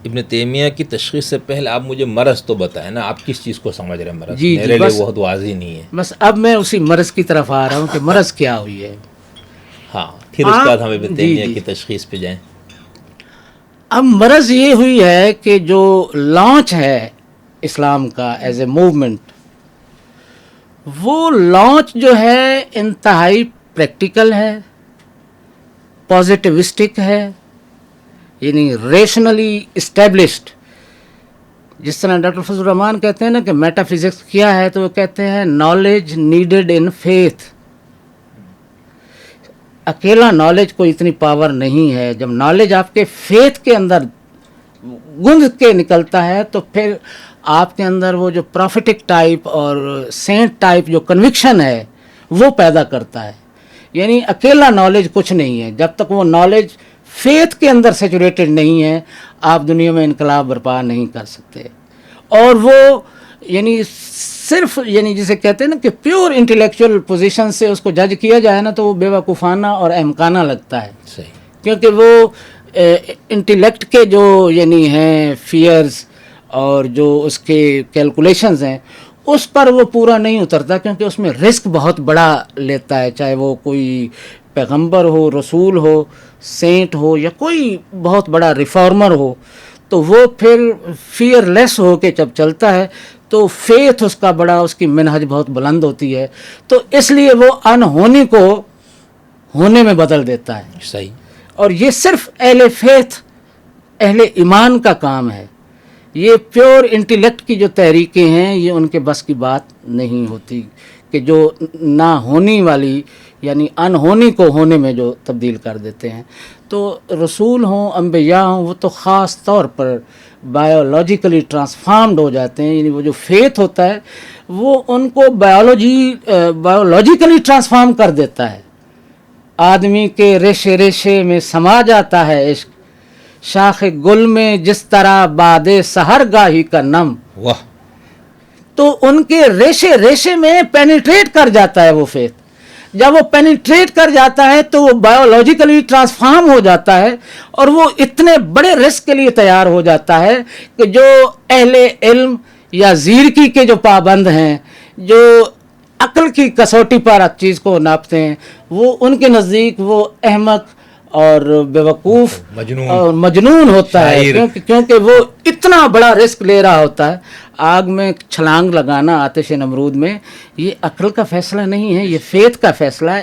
ابن تیمیہ کی تشخیص سے پہلے آپ مجھے مرض تو بتائیں نا، آپ کس چیز کو سمجھ رہے ہیں مرض؟ جی میرے لیے بس بہت واضح نہیں ہے. بس اب میں اسی مرض کی طرف آ رہا ہوں کہ مرض کیا ہوئی ہے. ہاں پھر اس کے بعد ہم ابن تیمیہ کی تشخیص پہ جائیں. اب مرض یہ ہوئی ہے کہ جو لانچ ہے اسلام کا ایز اے موومنٹ، وہ لانچ جو ہے انتہائی پریکٹیکل ہے، پازیٹیوسٹک ہے، یعنی ریشنلی اسٹیبلشڈ. جس طرح ڈاکٹر فضل الرحمان کہتے ہیں نا کہ میٹا فزکس کیا ہے، تو وہ کہتے ہیں نالج نیڈڈ ان فیتھ. اکیلا نالج کو اتنی پاور نہیں ہے. جب نالج آپ کے فیتھ کے اندر گونج کے نکلتا ہے تو پھر آپ کے اندر وہ جو پروفیٹک ٹائپ اور سینٹ ٹائپ جو کنوکشن ہے وہ پیدا کرتا ہے. یعنی اکیلا نالج کچھ نہیں ہے. جب تک وہ نالج فیتھ کے اندر سیچوریٹڈ نہیں ہے، آپ دنیا میں انقلاب برپا نہیں کر سکتے. اور وہ یعنی صرف یعنی جسے کہتے ہیں نا کہ پیور انٹلیکچوئل پوزیشن سے اس کو جج کیا جائے نا تو وہ بے وقوفانہ اور احمقانہ لگتا ہے. صحیح. کیونکہ وہ انٹلیکٹ کے جو یعنی ہیں فیئرز اور جو اس کے کیلکولیشنز ہیں اس پر وہ پورا نہیں اترتا، کیونکہ اس میں رسک بہت بڑا لیتا ہے. چاہے وہ کوئی پیغمبر ہو، رسول ہو، سینٹ ہو، یا کوئی بہت بڑا ریفارمر ہو، تو وہ پھر فیئر لیس ہو کے جب چلتا ہے تو فیتھ اس کا بڑا، اس کی منہج بہت بلند ہوتی ہے. تو اس لیے وہ انہونی کو ہونے میں بدل دیتا ہے. صحیح. اور یہ صرف اہل فیتھ، اہل ایمان کا کام ہے. یہ پیور انٹلیکٹ کی جو تحریکیں ہیں یہ ان کے بس کی بات نہیں ہوتی کہ جو نہ ہونی والی یعنی انہونی کو ہونے میں جو تبدیل کر دیتے ہیں. تو رسول ہوں، انبیاء ہوں، وہ تو خاص طور پر بایولوجیکلی ٹرانسفارمڈ ہو جاتے ہیں. یعنی وہ جو فیتھ ہوتا ہے وہ ان کو بایولوجیکلی ٹرانسفارم کر دیتا ہے. آدمی کے ریشے ریشے میں سما جاتا ہے عشق، شاخ گل میں جس طرح باد سحر گاہی کا نم. واہ. تو ان کے ریشے ریشے میں پینیٹریٹ کر جاتا ہے وہ فیتھ. جب وہ پینیٹریٹ کر جاتا ہے تو وہ بایولوجیکلی ٹرانسفارم ہو جاتا ہے اور وہ اتنے بڑے رسک کے لیے تیار ہو جاتا ہے کہ جو اہل علم یا زیرکی کے جو پابند ہیں، جو عقل کی کسوٹی پر ہر چیز کو ناپتے ہیں، وہ ان کے نزدیک وہ احمق اور بیوقوف اور مجنون ہوتا ہے. کیونکہ وہ اتنا بڑا رسک لے رہا ہوتا ہے. آگ میں چھلانگ لگانا آتش نمرود میں یہ عقل کا فیصلہ نہیں ہے، یہ فیتھ کا فیصلہ ہے،